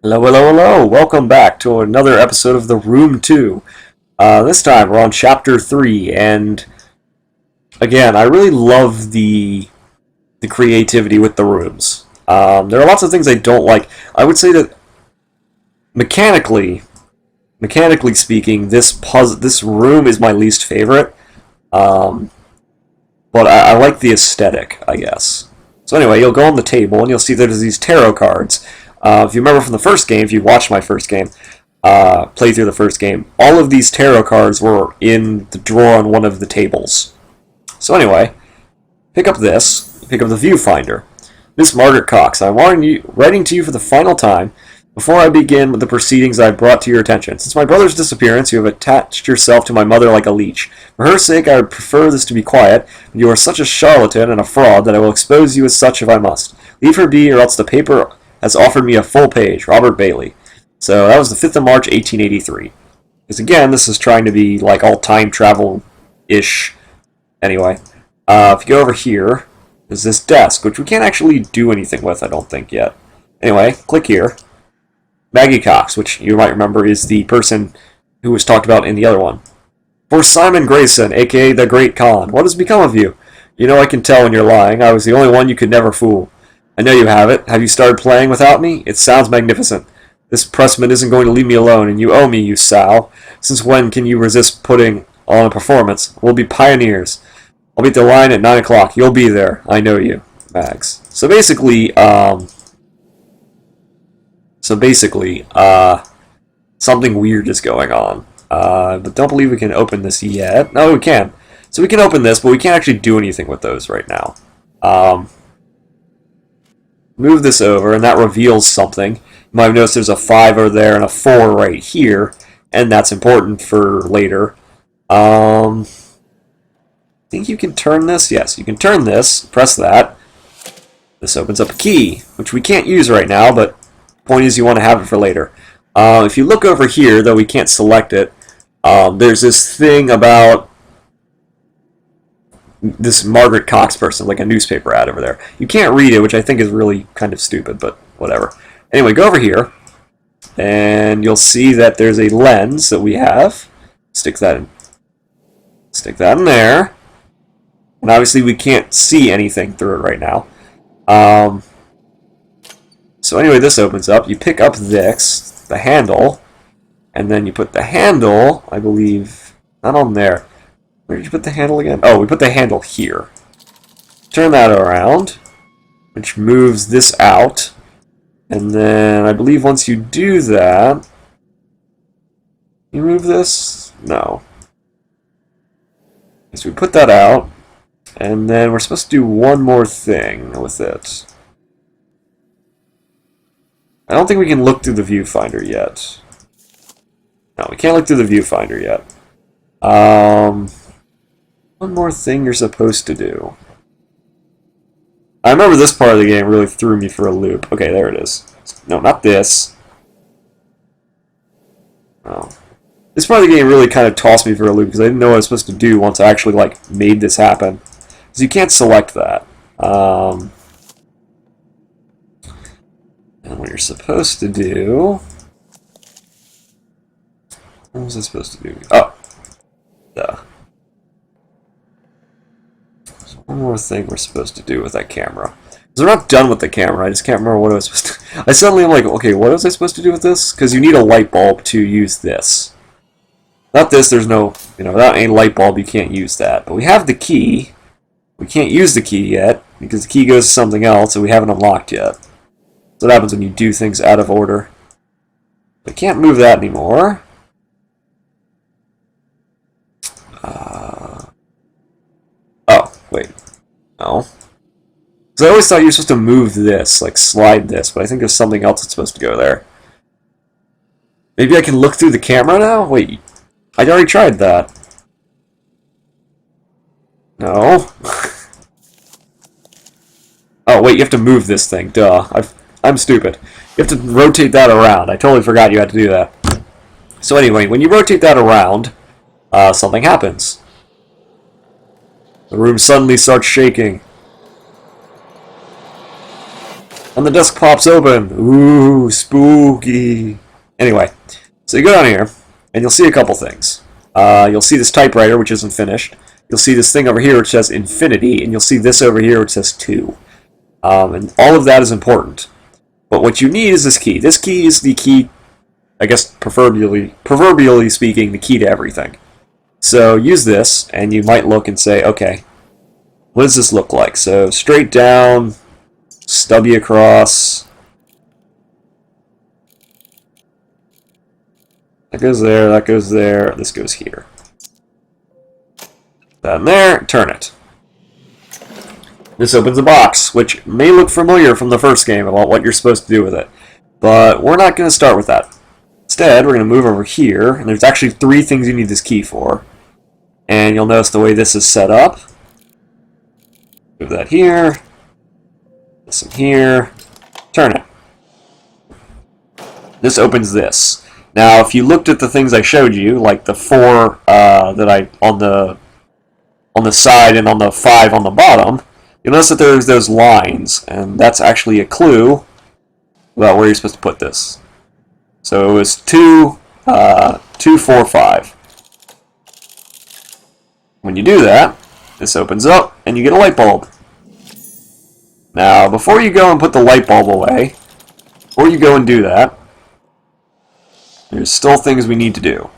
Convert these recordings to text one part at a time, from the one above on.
Hello, hello, hello! Welcome back to another episode of The Room 2. This time we're on Chapter 3, and again, I really love the creativity with the rooms. There are lots of things I don't like. I would say that mechanically speaking, this room is my least favorite. Um, but I like the aesthetic, I guess. So anyway, you'll go on the table and you'll see there's these tarot cards. If you remember from the first game, if you watched my first game, play through the first game, all of these tarot cards were in the drawer on one of the tables. So anyway, pick up the viewfinder. Miss Margaret Cox, I'm writing to you for the final time. Before I begin with the proceedings I have brought to your attention, since my brother's disappearance, you have attached yourself to my mother like a leech. For her sake, I would prefer this to be quiet, but you are such a charlatan and a fraud that I will expose you as such if I must. Leave her be, or else the paper has offered me a full page. Robert Bailey. So that was the 5th of March, 1883. Because again, this is trying to be like all time travel-ish. Anyway, if you go over here, there's this desk, which we can't actually do anything with, I don't think, yet. Anyway, click here. Maggie Cox, which you might remember is the person who was talked about in the other one. For Simon Grayson, a.k.a. the Great Khan, what has become of you? You know I can tell when you're lying. I was the only one you could never fool. I know you have it. Have you started playing without me? It sounds magnificent. This pressman isn't going to leave me alone, and you owe me, you sow. Since when can you resist putting on a performance? We'll be pioneers. I'll be at the line at 9 o'clock. You'll be there. I know you. Mags. So basically, something weird is going on. But don't believe we can open this yet. No, we can. So we can open this, but we can't actually do anything with those right now. Move this over, and that reveals something. You might have noticed there's a 5 over there and a 4 right here, and that's important for later. I think you can turn this. Yes, you can turn this. Press that. This opens up a key, which we can't use right now, but the point is you want to have it for later. If you look over here, though we can't select it, there's this thing about this Margaret Cox person, like a newspaper ad over there. You can't read it, which I think is really kind of stupid, but whatever. Anyway, go over here, and you'll see that there's a lens that we have. Stick that in there. And obviously we can't see anything through it right now. So anyway, this opens up. You pick up this, the handle, and then you put the handle, I believe, not on there. Where did you put the handle again? Oh, we put the handle here. Turn that around, which moves this out. And then I believe once you do that, you move this? No. So we put that out, and then we're supposed to do one more thing with it. I don't think we can look through the viewfinder yet. No, we can't look through the viewfinder yet. One more thing you're supposed to do. I remember this part of the game really threw me for a loop. Okay, there it is. No, not this. Oh. This part of the game really kind of tossed me for a loop because I didn't know what I was supposed to do once I actually made this happen. Because you can't select that. And what you're supposed to do... What was I supposed to do? Oh. Duh. There's one more thing we're supposed to do with that camera. Because we're not done with the camera, I just can't remember what I was supposed to... I suddenly am like, okay, what was I supposed to do with this? Because you need a light bulb to use this. Not this, there's no... without any light bulb you can't use that. But we have the key. We can't use the key yet, because the key goes to something else, and we haven't unlocked yet. That's what happens when you do things out of order. I can't move that anymore. Oh, wait. No. Because I always thought you were supposed to move this, like slide this, but I think there's something else that's supposed to go there. Maybe I can look through the camera now? Wait, I already tried that. No. Oh, wait, you have to move this thing. Duh. I'm stupid. You have to rotate that around. I totally forgot you had to do that. So anyway, when you rotate that around, something happens. The room suddenly starts shaking. And the desk pops open. Ooh, spooky. Anyway, so you go down here, and you'll see a couple things. You'll see this typewriter, which isn't finished. You'll see this thing over here, which says infinity, and you'll see this over here, which says 2. And all of that is important. But what you need is this key. This key is the key, I guess, proverbially speaking, the key to everything. So use this, and you might look and say, okay, what does this look like? So straight down, stubby across. That goes there, that goes there, this goes here. That in there, turn it. This opens a box, which may look familiar from the first game about what you're supposed to do with it. But we're not going to start with that. Instead, we're going to move over here, and there's actually 3 things you need this key for. And you'll notice the way this is set up. Move that here. This in here. Turn it. This opens this. Now, if you looked at the things I showed you, like the 4 that I on the side and on the 5 on the bottom, you'll notice that there's those lines, and that's actually a clue about where you're supposed to put this. So it was 2, 2, 4, 5. When you do that, this opens up, and you get a light bulb. Now, before you go and put the light bulb away, before you go and do that, there's still things we need to do.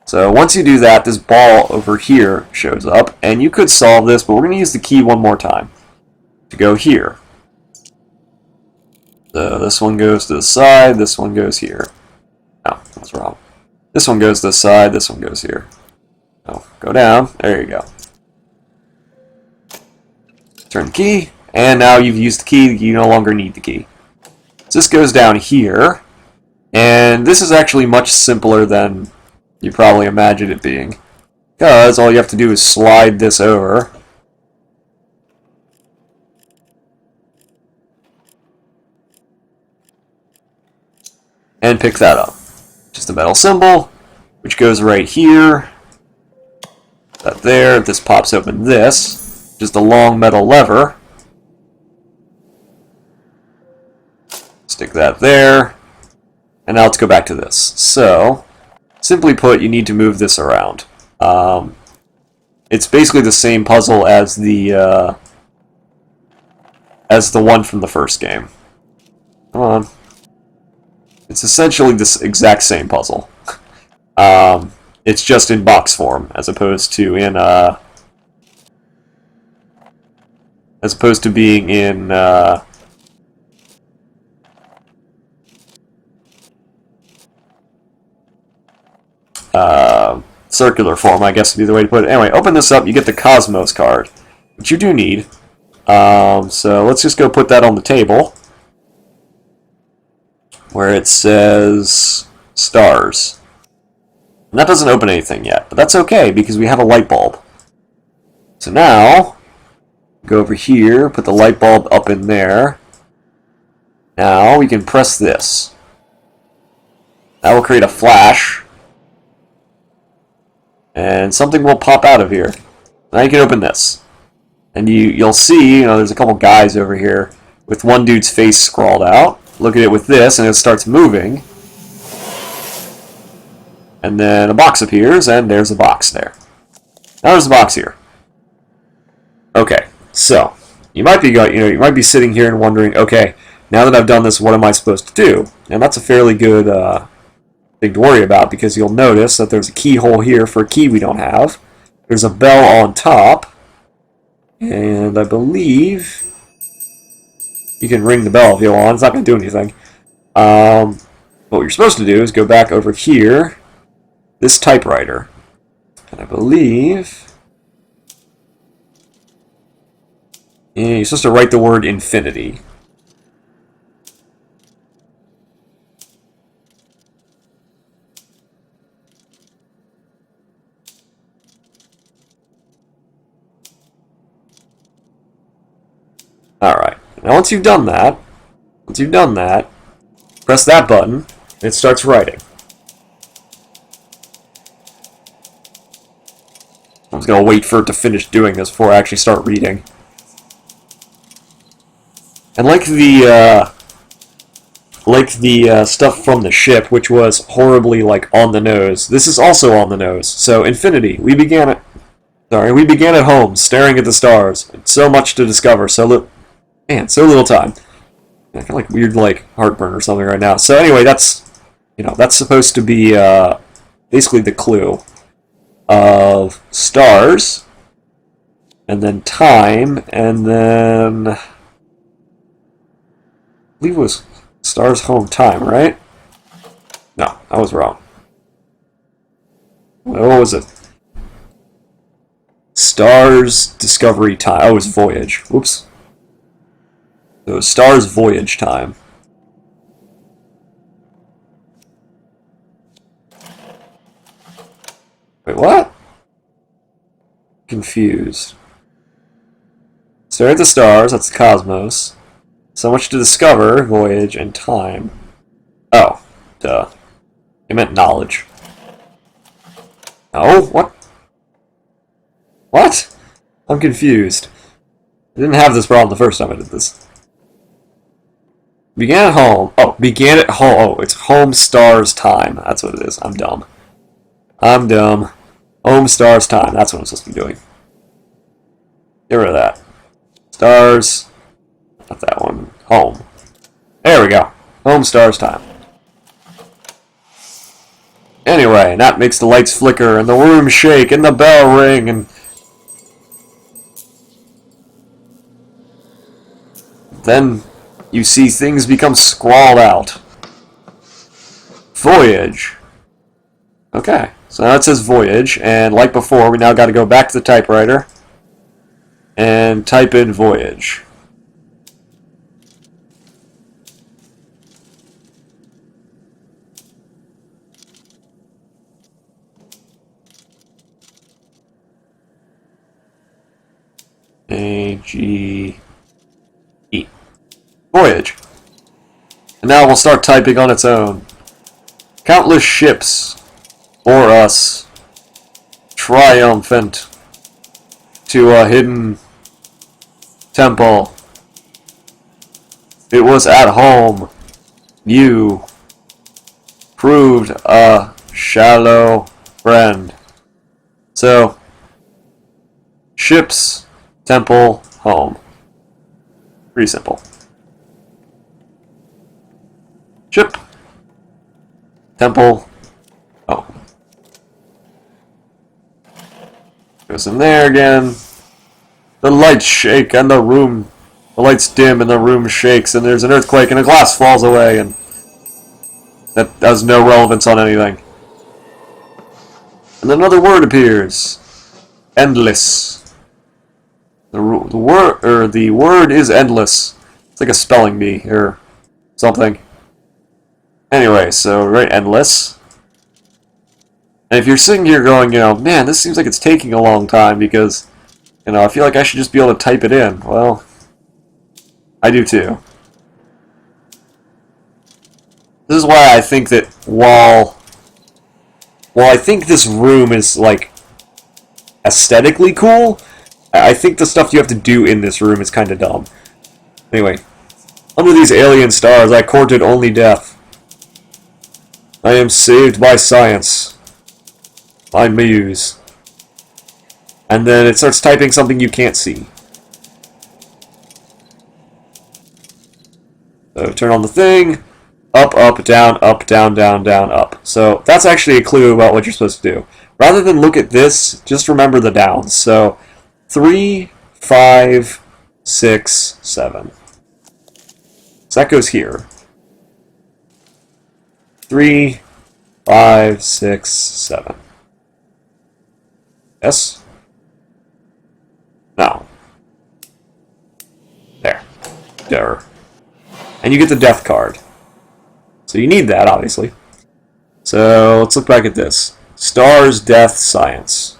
So once you do that, this ball over here shows up, and you could solve this, but we're going to use the key one more time to go here. So this one goes to the side, this one goes here. No, that's wrong. This one goes to the side, this one goes here. Oh, go down, there you go. Turn the key, and now you've used the key, you no longer need the key. So this goes down here, and this is actually much simpler than you probably imagined it being, because all you have to do is slide this over. And pick that up. Just a metal symbol, which goes right here. That there, this pops open this. Just a long metal lever. Stick that there. And now let's go back to this. So, simply put, you need to move this around. It's basically the same puzzle as the one from the first game. Come on. It's essentially this exact same puzzle. It's just in box form, as opposed to being in circular form, I guess would be the way to put it. Anyway, open this up, you get the Cosmos card, which you do need. So let's just go put that on the table, where it says stars. And that doesn't open anything yet, but that's okay, because we have a light bulb. So now, go over here, put the light bulb up in there. Now we can press this. That will create a flash. And something will pop out of here. Now you can open this. And you'll see, there's a couple guys over here with one dude's face scrawled out. Look at it with this, and it starts moving. And then a box appears, and there's a box there. Now there's a box here. Okay, so you might be sitting here and wondering, okay, now that I've done this, what am I supposed to do? And that's a fairly good thing to worry about, because you'll notice that there's a keyhole here for a key we don't have. There's a bell on top, and I believe you can ring the bell if you want. It's not going to do anything. What you're supposed to do is go back over here, this typewriter, and I believe you're supposed to write the word infinity. Alright, now once you've done that, press that button, and it starts writing. I'm just going to wait for it to finish doing this before I actually start reading. And like the like the stuff from the ship, which was horribly like on the nose. This is also on the nose. So infinity. We began at home, staring at the stars. So much to discover. So little time. I feel like weird like heartburn or something right now. So anyway, that's supposed to be basically the clue of stars, and then time, and then I believe it was stars, home, time, right? No, I was wrong. What was it? Stars, discovery, time. Oh, it was voyage. Whoops. So it was stars, voyage, time. Wait, what? Confused. Stare at the stars, that's the cosmos. So much to discover, voyage, and time. Oh, duh. It meant knowledge. Oh, what? What? I'm confused. I didn't have this problem the first time I did this. Began at home. Oh, began at home. Oh, it's home stars time. That's what it is. I'm dumb. I'm dumb. Home stars time. That's what I'm supposed to be doing. Get rid of that. Stars. Not that one. Home. There we go. Home stars time. Anyway, that makes the lights flicker and the room shake and the bell ring and then you see things become scrawled out. Voyage. Okay, so now it says voyage, and like before, we now got to go back to the typewriter and type in voyage. A-G-E. Voyage. And now we'll start typing on its own. Countless ships, or us, triumphant to a hidden temple. It was at home. You proved a shallow friend. So, ships, temple, home. Pretty simple. Ship. Temple. Oh. Goes in there again. The lights shake and the lights dim and the room shakes and there's an earthquake and a glass falls away and that has no relevance on anything. And another word appears. Endless. The word is endless. It's like a spelling bee or something. Anyway, so write endless. And if you're sitting here going, man, this seems like it's taking a long time because, I feel like I should just be able to type it in. Well, I do too. This is why I think that while I think this room is, like, aesthetically cool, I think the stuff you have to do in this room is kind of dumb. Anyway, under these alien stars, I courted only death. I am saved by science. My muse. And then it starts typing something you can't see. So turn on the thing. Up, down, down, down, up. So that's actually a clue about what you're supposed to do. Rather than look at this, just remember the downs. So 3, 5, 6, 7. So that goes here. 3, 5, 6, 7. Yes? No. There. There. And you get the death card. So you need that, obviously. So let's look back at this. Stars, death, science.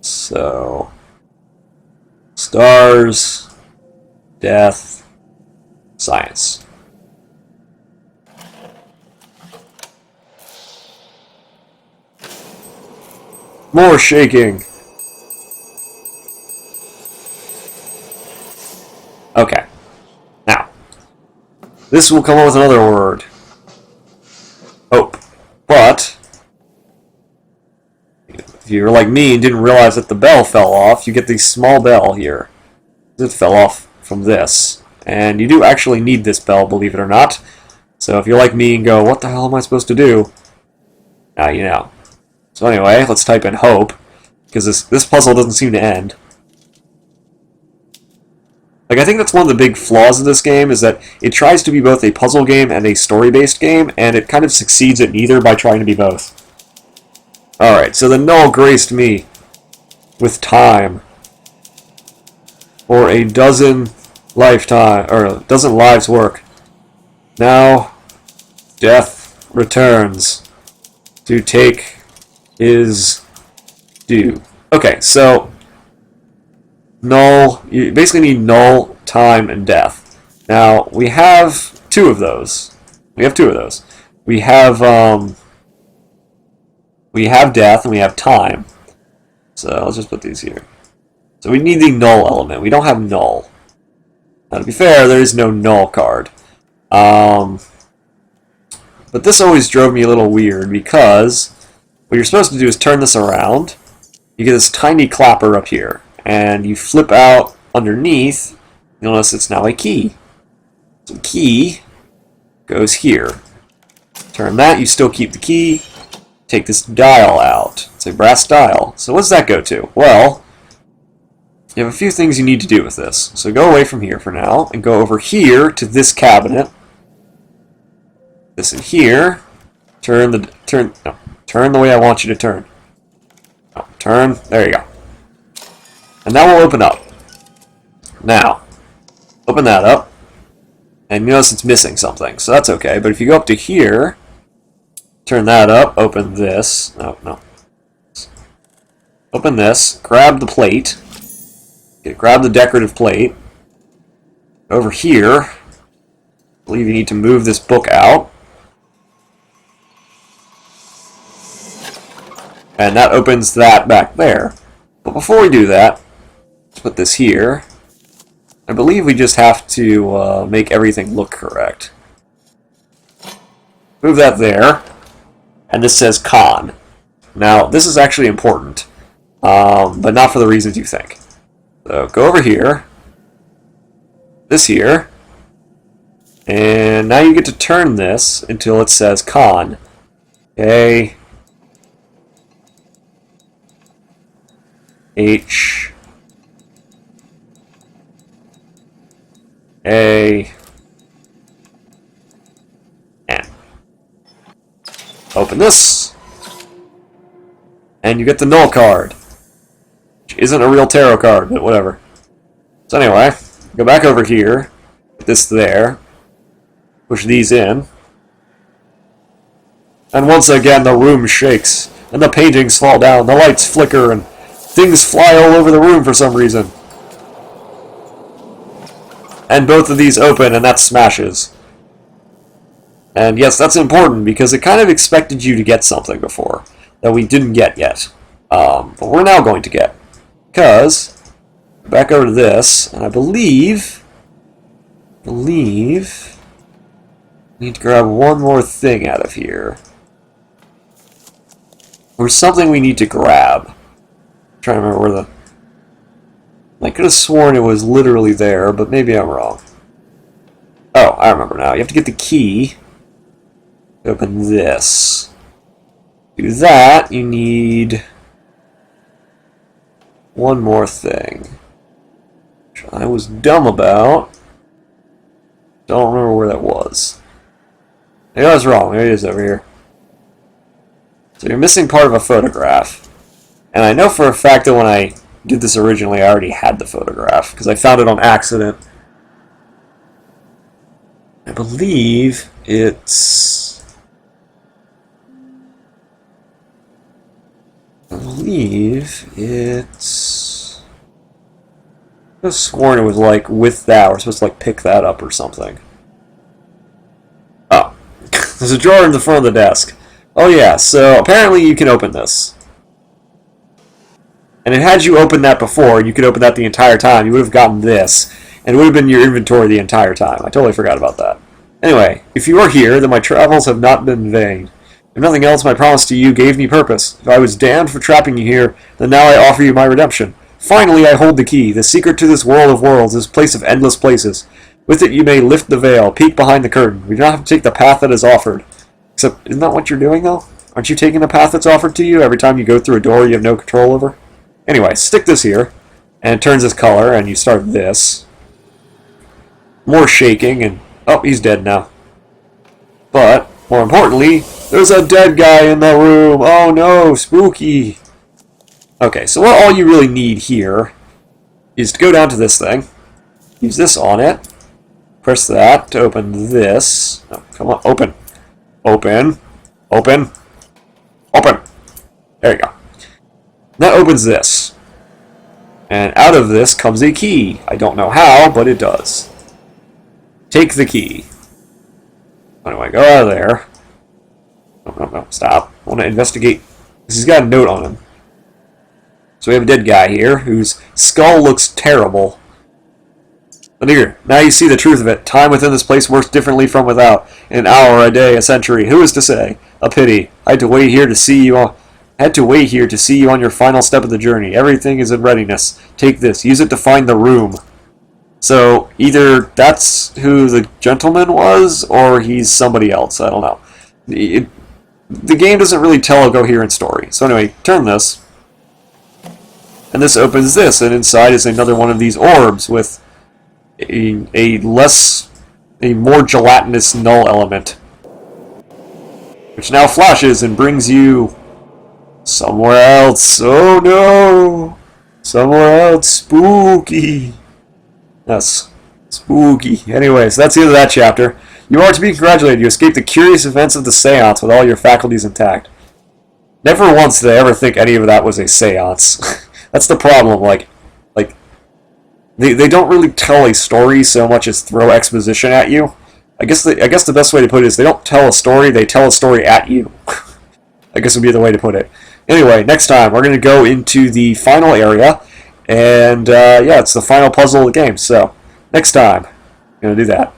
So stars, death, science. More shaking. Okay. Now, This will come up with another word. Hope. But if you're like me and didn't realize that the bell fell off, you get the small bell here. It fell off from this. And you do actually need this bell, believe it or not. So if you're like me and go, what the hell am I supposed to do? Now you know. So anyway, let's type in hope, because this puzzle doesn't seem to end. Like, I think that's one of the big flaws of this game, is that it tries to be both a puzzle game and a story-based game, and it kind of succeeds at neither by trying to be both. Alright, so the null graced me with time for a dozen lives work. Now, death returns to take his due. Okay, so null, you basically need null, time, and death. Now, we have two of those. We have death and we have time. So let's just put these here. So we need the null element. We don't have null. Now, to be fair, there is no null card. But this always drove me a little weird, because what you're supposed to do is turn this around. You get this tiny clapper up here, and you flip out underneath. You'll notice it's now a key. So the key goes here. Turn that, you still keep the key. Take this dial out. It's a brass dial. So what does that go to? Well, you have a few things you need to do with this. So go away from here for now, and go over here to this cabinet. This in here. Turn the way I want you to turn. No, turn. There you go. And that will open up. Now, open that up. And you notice it's missing something, so that's okay. But if you go up to here, turn that up, open this. No. Open this, grab the plate. Okay, grab the decorative plate. Over here, I believe you need to move this book out. And that opens that back there. But before we do that, let's put this here. I believe we just have to make everything look correct. Move that there. And this says con. Now, this is actually important, but not for the reasons you think. So go over here. This here. And now you get to turn this until it says con. Okay. H A N. Open this, and you get the null card, which isn't a real tarot card, but whatever. So anyway, go back over here, put this there, push these in, and once again the room shakes, and the paintings fall down, the lights flicker, and things fly all over the room for some reason. And both of these open, and that smashes. And yes, that's important, because it kind of expected you to get something before that we didn't get yet. But we're now going to get. Because, back over to this, and I believe, I need to grab one more thing out of here. There's something we need to grab. Trying to remember where the... I could have sworn it was literally there, but maybe I'm wrong. Oh, I remember now. You have to get the key to open this. To do that, you need one more thing, which I was dumb about. Don't remember where that was. Maybe I was wrong. Maybe it is over here. So you're missing part of a photograph. And I know for a fact that when I did this originally, I already had the photograph, because I found it on accident. I believe it's... I could have sworn it was like with that, we're supposed to like pick that up or something. Oh. There's a drawer in the front of the desk. Oh yeah, so apparently you can open this. And it had you open that before, you could open that the entire time. You would have gotten this, and it would have been your inventory the entire time. I totally forgot about that. Anyway, if you are here, then my travels have not been vain. If nothing else, my promise to you gave me purpose. If I was damned for trapping you here, then now I offer you my redemption. Finally, I hold the key, the secret to this world of worlds, this place of endless places. With it, you may lift the veil, peek behind the curtain. We do not have to take the path that is offered. Except, isn't that what you're doing, though? Aren't you taking the path that's offered to you every time you go through a door you have no control over? Anyway, stick this here, and it turns this color, and you start this. More shaking, and... oh, he's dead now. But, more importantly, there's a dead guy in the room! Oh no, spooky! Okay, so what all you really need here is to go down to this thing, use this on it, press that to open this. Oh, come on, open. Open. Open. Open. There you go. That opens this. And out of this comes a key. I don't know how, but it does. Take the key. Anyway, go out of there. No, stop. I want to investigate. Because he's got a note on him. So we have a dead guy here whose skull looks terrible. But here, now you see the truth of it. Time within this place works differently from without. An hour, a day, a century. Who is to say? A pity. I had to wait here to see you on your final step of the journey. Everything is in readiness. Take this. Use it to find the room. So either that's who the gentleman was, or he's somebody else. I don't know. The game doesn't really tell a coherent story. So anyway, turn this. And this opens this, and inside is another one of these orbs with a more gelatinous null element, which now flashes and brings you somewhere else. Oh no! Somewhere else. Spooky. Yes. Spooky. Anyways, that's the end of that chapter. You are to be congratulated. You escaped the curious events of the seance with all your faculties intact. Never once did I ever think any of that was a seance. That's the problem. Like they don't really tell a story so much as throw exposition at you. I guess the best way to put it is they don't tell a story, they tell a story at you. I guess would be the way to put it. Anyway, next time we're going to go into the final area, and yeah, it's the final puzzle of the game. So next time, I'm going to do that.